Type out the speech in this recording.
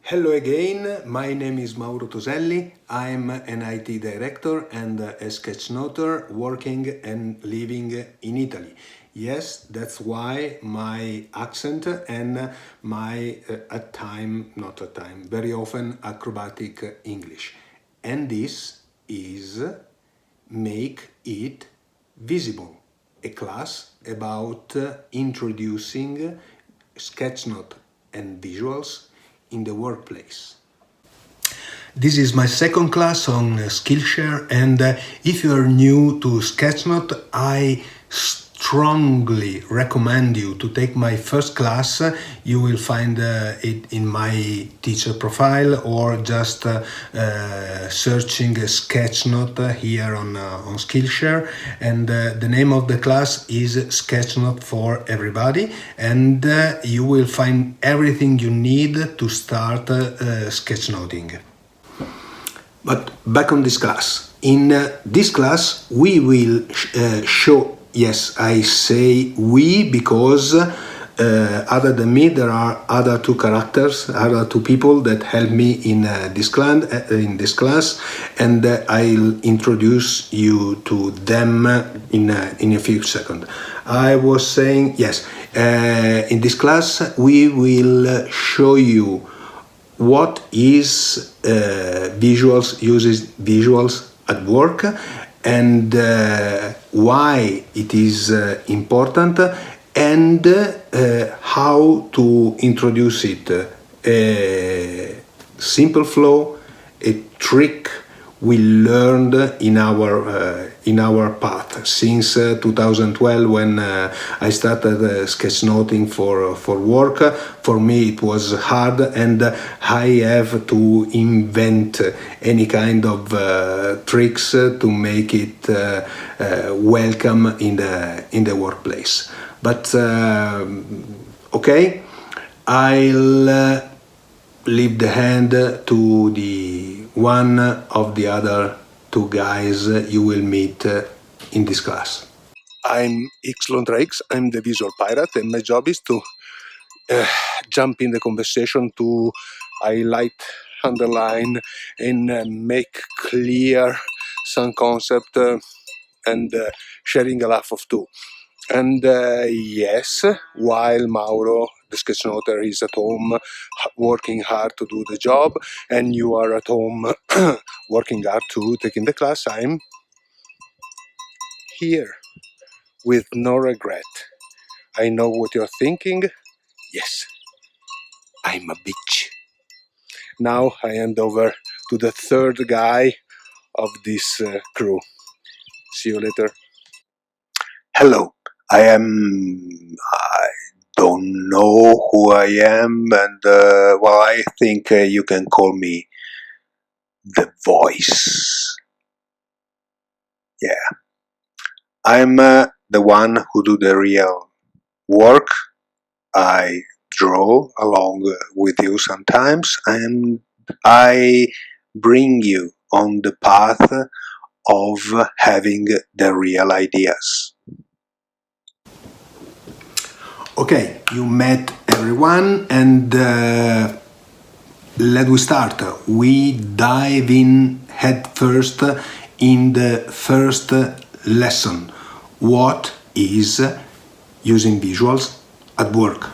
Hello again, my name is Mauro Toselli. I'm an IT director and a sketchnoter working and living in Italy. Yes, that's why my accent and my very often acrobatic English. And this is Make It Visible, a class about introducing Sketchnote and Visuals in the workplace. This is my second class on Skillshare, and if you are new to Sketchnote, I strongly recommend you to take my first class. You will find it in my teacher profile or just searching Sketchnote here on Skillshare, and the name of the class is Sketchnote for Everybody, and you will find everything you need to start sketchnoting. But back on this class. In this class, we will show, yes, I say we because other than me, there are other two characters, other two people that help me in this class, and I'll introduce you to them in a few seconds. I was saying, yes, in this class, we will show you what is uses visuals at work, and why it is important, and how to introduce it. A simple flow, a trick we learned in our path since 2012 when I started sketchnoting for work. For me it was hard, and I have to invent any kind of tricks to make it welcome in the workplace. But okay, I'll leave the hand to the one of the other two guys you will meet in this class. I'm X Londra X, I'm the visual pirate, and my job is to jump in the conversation to highlight, underline, and make clear some concept and sharing a laugh of two. And yes, while Mauro, the sketchnoter, is at home working hard to do the job, and you are at home working hard to take in the class, I'm here with no regret. I know what you're thinking. Yes, I'm a bitch. Now I hand over to the third guy of this crew. See you later. Hello, I don't know who I am, and well, I think you can call me the voice. Yeah, I'm the one who do the real work. I draw along with you sometimes, and I bring you on the path of having the real ideas. Okay, you met everyone, and let we start. We dive in head first in the first lesson. What is using visuals at work?